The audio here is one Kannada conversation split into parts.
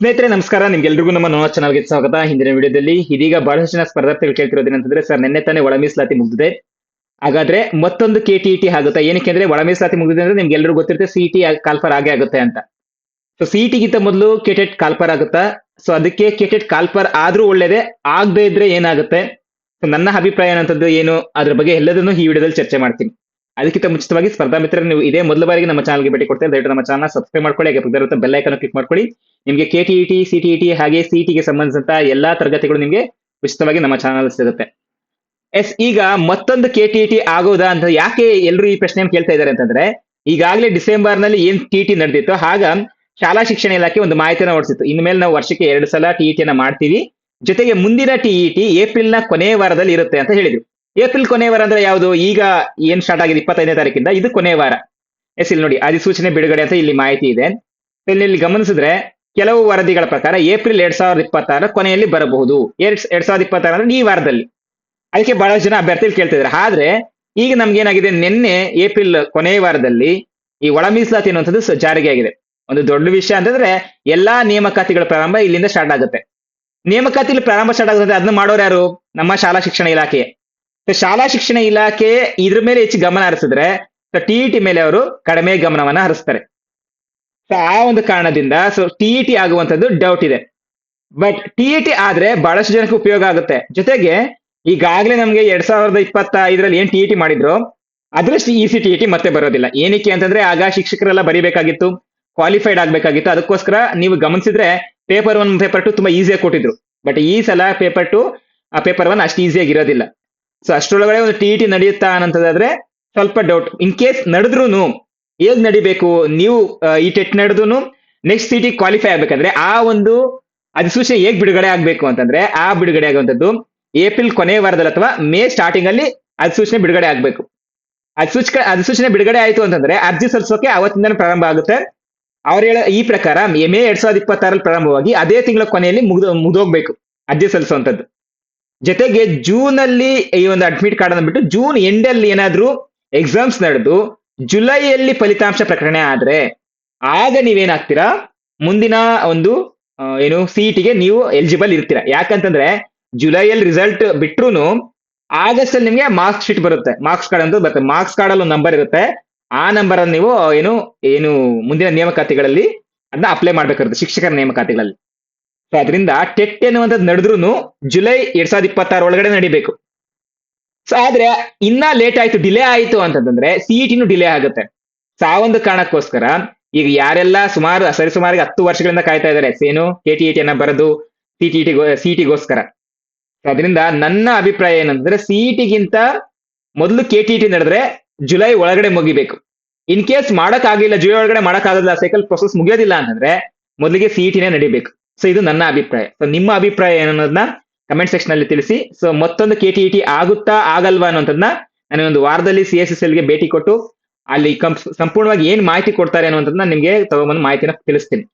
ಸ್ನೇಹಿತರೆ ನಮಸ್ಕಾರ, ನಿಮ್ಗೆಲ್ರಿಗೂ ನಮ್ಮ ನೋಟ್ ಚಾನಲ್ಗೆ ಸ್ವಾಗತ. ಹಿಂದಿನ ವಿಡಿಯೋದಲ್ಲಿ ಇದೀಗ ಬಹಳಷ್ಟು ಜನ ಸ್ಪರ್ಧಾರ್ಥಿಗಳು ಕೇಳ್ತಿರೋದೇನಂತಂದ್ರೆ, ಸರ್ ನಿನ್ನೆ ತಾನೇ ಒಳ ಮೀಸಲಾತಿ ಮುಗಿದಿದೆ, ಹಾಗಾದ್ರೆ ಮತ್ತೊಂದು ಕೆಟಿಇಟಿ ಆಗುತ್ತಾ? ಏನಕ್ಕೆ ಅಂದ್ರೆ ಒಳ ಮೀಸಲಾತಿ ಮುಗಿದಿದೆ ಅಂದ್ರೆ ನಿಮ್ಗೆ ಎಲ್ರಿಗೂ ಗೊತ್ತಿರುತ್ತೆ, ಸಿಇಟಿ ಕಾಲ್ಫರ್ ಆಗೇ ಆಗುತ್ತೆ ಅಂತ. ಸೊ ಸಿಇಟಿ ಗಿಂತ ಮೊದಲು ಕೆಟೆಟ್ ಕಾಲ್ಫರ್ ಆಗುತ್ತಾ? ಸೊ ಅದಕ್ಕೆ ಕೆಟೆಟ್ ಕಾಲ್ಫರ್ ಆದ್ರೂ ಒಳ್ಳೇದೇ, ಆಗದೆ ಇದ್ರೆ ಏನಾಗುತ್ತೆ? ಸೊ ನನ್ನ ಅಭಿಪ್ರಾಯ ಏನಂತದ್ದು ಏನು, ಅದ್ರ ಬಗ್ಗೆ ಎಲ್ಲದನ್ನು ಈ ವಿಡಿಯೋದಲ್ಲಿ ಚರ್ಚೆ ಮಾಡ್ತೀನಿ. ಅದಕ್ಕಿಂತ ಮುಂಚಿತವಾಗಿ ಸ್ಪರ್ಧಾ ಮಿತ್ರ, ನೀವು ಇದೇ ಮೊದಲ ಬಾರಿಗೆ ನಮ್ಮ ಚಾನಲ್ಗೆ ಭೇಟಿ ಕೊಡ್ತಾರೆ, ದಯವಿಟ್ಟು ನಮ್ಮ ಚಾನಲ್ ಸಬ್ಸ್ಕ್ರೈಬ್ ಮಾಡ್ಕೊಳ್ಳಿ, ಹಾಗೆ ಪಕ್ಕದಲ್ಲಿರೋ ಬೆಲ್ ಐಕಾನ್ ಕ್ಲಿಕ್ ಮಾಡ್ಕೊಳ್ಳಿ. ನಿಮಗೆ ಕೆಟಿಇಟಿ, ಸಿಟಿಇಟಿ ಹಾಗೆ ಸಿಇಟಿಗೆ ಸಂಬಂಧಿಸಿದಂತ ಎಲ್ಲಾ ತರಗತಿಗಳು ನಿಮಗೆ ಉಚಿತವಾಗಿ ನಮ್ಮ ಚಾನಲ್ ಸಿಗುತ್ತೆ. ಈಗ ಮತ್ತೊಂದು ಕೆಟಿಇಟಿ ಆಗೋದಾ ಅಂತ ಯಾಕೆ ಎಲ್ಲರೂ ಈ ಪ್ರಶ್ನೆ ಕೇಳ್ತಾ ಇದ್ದಾರೆ ಅಂತಂದ್ರೆ, ಈಗಾಗಲೇ ಡಿಸೆಂಬರ್ ನಲ್ಲಿ ಏನ್ ಟಿಇಟಿ ನಡೆದಿತ್ತು, ಆಗ ಶಾಲಾ ಶಿಕ್ಷಣ ಇಲಾಖೆ ಒಂದು ಮಾಹಿತಿನ ಹೊರಡಿಸಿತ್ತು. ಇನ್ಮೇಲೆ ನಾವು ವರ್ಷಕ್ಕೆ 2 ಸಲ ಟಿಇಟಿಯನ್ನ ಮಾಡ್ತೀವಿ, ಜೊತೆಗೆ ಮುಂದಿನ ಟಿಇಟಿ ಏಪ್ರಿಲ್ ನ ಕೊನೆಯ ವಾರದಲ್ಲಿ ಇರುತ್ತೆ ಅಂತ ಹೇಳಿದ್ರು. ಏಪ್ರಿಲ್ ಕೊನೆಯ ವಾರ ಅಂದ್ರೆ ಯಾವುದು? ಈಗ ಏನ್ ಸ್ಟಾರ್ಟ್ ಆಗಿದೆ 25ನೇ ತಾರೀಕಿಂದ, ಇದು ಕೊನೆಯ ವಾರ. ಇಲ್ಲಿ ನೋಡಿ, ಅಧಿಸೂಚನೆ ಬಿಡುಗಡೆ ಅಂತ ಇಲ್ಲಿ ಮಾಹಿತಿ ಇದೆ. ಇಲ್ಲಿ ಗಮನಿಸಿದ್ರೆ ಕೆಲವು ವರದಿಗಳ ಪ್ರಕಾರ ಏಪ್ರಿಲ್ 2026 ಕೊನೆಯಲ್ಲಿ ಬರಬಹುದು. 2026 ಅಂದ್ರೆ ಈ ವಾರದಲ್ಲಿ. ಅದಕ್ಕೆ ಬಹಳಷ್ಟು ಜನ ಅಭ್ಯರ್ಥಿಗಳು ಕೇಳ್ತಿದ್ದಾರೆ. ಆದ್ರೆ ಈಗ ನಮ್ಗೆ ಏನಾಗಿದೆ, ನಿನ್ನೆ ಏಪ್ರಿಲ್ ಕೊನೆಯ ವಾರದಲ್ಲಿ ಈ ಒಳ ಮೀಸಲಾತಿ ಅನ್ನುವಂಥದ್ದು ಜಾರಿಗೆ ಆಗಿದೆ. ಒಂದು ದೊಡ್ಡ ವಿಷಯ ಅಂತಂದ್ರೆ ಎಲ್ಲಾ ನೇಮಕಾತಿಗಳ ಪ್ರಾರಂಭ ಇಲ್ಲಿಂದ ಸ್ಟಾರ್ಟ್ ಆಗುತ್ತೆ. ನೇಮಕಾತಿಲಿ ಪ್ರಾರಂಭ ಸ್ಟಾರ್ಟ್ ಆಗುತ್ತೆ, ಅದನ್ನ ಮಾಡೋರು ಯಾರು? ನಮ್ಮ ಶಾಲಾ ಶಿಕ್ಷಣ ಇಲಾಖೆ. ಶಾಲಾ ಶಿಕ್ಷಣ ಇಲಾಖೆ ಇದ್ರ ಮೇಲೆ ಹೆಚ್ಚು ಗಮನ ಹರಿಸಿದ್ರೆ ಟಿಇಟಿ ಮೇಲೆ ಅವರು ಕಡಿಮೆ ಗಮನವನ್ನ ಹರಿಸ್ತಾರೆ. ಆ ಒಂದು ಕಾರಣದಿಂದ ಟಿಇಟಿ ಆಗುವಂತದ್ದು ಡೌಟ್ ಇದೆ. ಬಟ್ ಟಿಇಟಿ ಆದ್ರೆ ಬಹಳಷ್ಟು ಜನಕ್ಕೆ ಉಪಯೋಗ ಆಗುತ್ತೆ. ಜೊತೆಗೆ ಈಗಾಗಲೇ ನಮ್ಗೆ 2025ರಲ್ಲಿ ಏನ್ ಟಿಇಟಿ ಮಾಡಿದ್ರು ಅದ್ರಷ್ಟು ಈಸಿ ಟಿಇಟಿ ಮತ್ತೆ ಬರೋದಿಲ್ಲ. ಏನಕ್ಕೆ ಅಂತಂದ್ರೆ ಆಗ ಶಿಕ್ಷಕರೆಲ್ಲ ಬರಿಬೇಕಾಗಿತ್ತು, ಕ್ವಾಲಿಫೈಡ್ ಆಗ್ಬೇಕಾಗಿತ್ತು. ಅದಕ್ಕೋಸ್ಕರ ನೀವು ಗಮನಿಸಿದ್ರೆ ಪೇಪರ್ 1 ಪೇಪರ್ 2 ತುಂಬಾ ಈಸಿಯಾಗಿ ಕೊಟ್ಟಿದ್ರು. ಬಟ್ ಈ ಸಲ ಪೇಪರ್ 2 ಪೇಪರ್ 1 ಅಷ್ಟು ಈಸಿಯಾಗಿ ಇರೋದಿಲ್ಲ. ಸೊ ಅಷ್ಟರೊಳಗಡೆ ಒಂದು ಟಿಇಟಿ ನಡೆಯುತ್ತಾ ಅನ್ನೋದಾದ್ರೆ ಸ್ವಲ್ಪ ಡೌಟ್. ಇನ್ ಕೇಸ್ ನಡೆದ್ರುನು ಹೇಗ್ ನಡಿಬೇಕು? ನೀವು ಈ ಟೆಟ್ ನಡೆದ್ರು ನೆಕ್ಸ್ಟ್ ಸಿಟಿ ಕ್ವಾಲಿಫೈ ಆಗ್ಬೇಕಂದ್ರೆ ಆ ಒಂದು ಅಧಿಸೂಚನೆ ಹೇಗ್ ಬಿಡುಗಡೆ ಆಗ್ಬೇಕು ಅಂತಂದ್ರೆ, ಆ ಬಿಡುಗಡೆ ಆಗುವಂತದ್ದು ಏಪ್ರಿಲ್ ಕೊನೆಯ ವಾರದಲ್ಲಿ ಅಥವಾ ಮೇ ಸ್ಟಾರ್ಟಿಂಗ್ ಅಲ್ಲಿ ಅಧಿಸೂಚನೆ ಬಿಡುಗಡೆ ಆಗ್ಬೇಕು. ಅಧಿಸೂಚನೆ ಬಿಡುಗಡೆ ಆಯ್ತು ಅಂತಂದ್ರೆ ಅರ್ಜಿ ಸಲ್ಲಿಸೋಕೆ ಅವತ್ತಿಂದ ಪ್ರಾರಂಭ ಆಗುತ್ತೆ. ಅವ್ರು ಹೇಳೋ ಈ ಪ್ರಕಾರ ಮೇ 2026ರಲ್ಲಿ ಪ್ರಾರಂಭವಾಗಿ ಅದೇ ತಿಂಗಳ ಕೊನೆಯಲ್ಲಿ ಮುಗಿದೋಗ್ಬೇಕು ಅರ್ಜಿ ಸಲ್ಲಿಸುವಂತದ್ದು. ಜೊತೆಗೆ ಜೂನ್ ಅಲ್ಲಿ ಈ ಒಂದು ಅಡ್ಮಿಟ್ ಕಾರ್ಡ್ ಅನ್ನು ಬಿಟ್ಟು ಜೂನ್ ಎಂಡ್ ಅಲ್ಲಿ ಏನಾದ್ರೂ ಎಕ್ಸಾಮ್ಸ್ ನಡೆದು ಜುಲೈಯಲ್ಲಿ ಫಲಿತಾಂಶ ಪ್ರಕಟಣೆ ಆದ್ರೆ ಆಗ ನೀವೇನಾಗ್ತೀರಾ, ಮುಂದಿನ ಒಂದು ಏನು ಸಿಇಟಿಗೆ ನೀವು ಎಲಿಜಿಬಲ್ ಇರ್ತೀರಾ. ಯಾಕಂತಂದ್ರೆ ಜುಲೈಯಲ್ಲಿ ರಿಸಲ್ಟ್ ಬಿಟ್ರು ಆಗಸ್ಟ್ ಅಲ್ಲಿ ನಿಮ್ಗೆ ಮಾರ್ಕ್ಸ್ ಶೀಟ್ ಬರುತ್ತೆ, ಮಾರ್ಕ್ಸ್ ಕಾರ್ಡ್ ಅಂತ ಬರುತ್ತೆ. ಮಾರ್ಕ್ಸ್ ಕಾರ್ಡ್ ಅಲ್ಲಿ ಒಂದು ನಂಬರ್ ಇರುತ್ತೆ, ಆ ನಂಬರ್ ಅನ್ನು ನೀವು ಏನು ಏನು ಮುಂದಿನ ನೇಮಕಾತಿಗಳಲ್ಲಿ ಅದನ್ನ ಅಪ್ಲೈ ಮಾಡ್ಬೇಕಾಗುತ್ತೆ, ಶಿಕ್ಷಕರ ನೇಮಕಾತಿಗಳಲ್ಲಿ. ಸೊ ಅದರಿಂದ ಟೆಟ್ ಎನ್ನುವಂಥದ್ದು ನಡೆದ್ರು ಜುಲೈ 2026 ಒಳಗಡೆ ನಡಿಬೇಕು. ಸೊ ಆದ್ರೆ ಇನ್ನ ಲೇಟ್ ಆಯ್ತು, ಡಿಲೇ ಆಯ್ತು ಅಂತಂದ್ರೆ ಸಿಇಟಿನೂ ಡಿಲೇ ಆಗುತ್ತೆ. ಸೊ ಆ ಒಂದು ಕಾರಣಕ್ಕೋಸ್ಕರ ಈಗ ಯಾರೆಲ್ಲ ಸರಿಸುಮಾರಿಗೆ 10 ವರ್ಷಗಳಿಂದ ಕಾಯ್ತಾ ಇದ್ದಾರೆ ಏನು ಕೆಟಿಇಟಿಯನ್ನ ಬರೆದು ಸಿಇಟಿಗೋಸ್ಕರ. ಅದರಿಂದ ನನ್ನ ಅಭಿಪ್ರಾಯ ಏನಂತಂದ್ರೆ ಸಿಇಟಿಗಿಂತ ಮೊದಲು ಕೆಟಿಇಟಿ ನಡೆದ್ರೆ ಜುಲೈ ಒಳಗಡೆ ಮುಗಿಬೇಕು. ಇನ್ ಕೇಸ್ ಮಾಡಕ್ ಆಗಿಲ್ಲ, ಜುಲೈ ಒಳಗಡೆ ಮಾಡಕ್ ಆಗೋದಿಲ್ಲ, ಸೈಕಲ್ ಪ್ರೊಸೆಸ್ ಮುಗಿಯೋದಿಲ್ಲ ಅಂತಂದ್ರೆ ಮೊದಲಿಗೆ ಸಿಇಟಿನೇ ನಡಿಬೇಕು. ಸೊ ಇದು ನನ್ನ ಅಭಿಪ್ರಾಯ. ಸೊ ನಿಮ್ಮ ಅಭಿಪ್ರಾಯ ಏನನ್ನೋದನ್ನ ಕಮೆಂಟ್ ಸೆಕ್ಷನ್ ಅಲ್ಲಿ ತಿಳಿಸಿ. ಸೊ ಮತ್ತೊಂದು ಕೆಟಿಇಟಿ ಆಗುತ್ತಾ ಆಗಲ್ವಾ ಅನ್ನೋದನ್ನ ನಾನು ಒಂದು ವಾರದಲ್ಲಿ CSSL ಗೆ ಭೇಟಿ ಕೊಟ್ಟು ಅಲ್ಲಿ ಸಂಪೂರ್ಣವಾಗಿ ಏನ್ ಮಾಹಿತಿ ಕೊಡ್ತಾರೆ ಅನ್ನುವಂಥದ್ದನ್ನ ನಿಮ್ಗೆ ತಗೊಂಡ್ಬಂದು ಮಾಹಿತಿನ ತಿಳಿಸ್ತೀನಿ.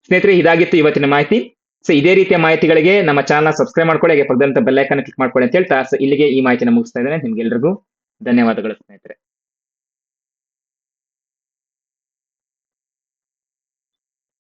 ಸ್ನೇಹಿತರೆ, ಇದಾಗಿತ್ತು ಇವತ್ತಿನ ಮಾಹಿತಿ. ಸೊ ಇದೇ ರೀತಿಯ ಮಾಹಿತಿಗಳಿಗೆ ನಮ್ಮ ಚಾನಲ್ ಸಬ್ಸ್ಕ್ರೈಬ್ ಮಾಡ್ಕೊಳ್ಳಿ, ಹಾಗೆ ಪಕ್ಕದಂತ ಬೆಲ್ ಐಕಾನ್ ಕ್ಲಿಕ್ ಮಾಡ್ಕೊಳ್ಳಿ ಅಂತ ಹೇಳ್ತಾ, ಸೊ ಇಲ್ಲಿಗೆ ಈ ಮಾಹಿತಿನ ಮುಗಿಸ್ತಾ ಇದ್ದೇನೆ. ನಿಮ್ಗೆಲ್ರಿಗೂ ಧನ್ಯವಾದಗಳು ಸ್ನೇಹಿತರೆ.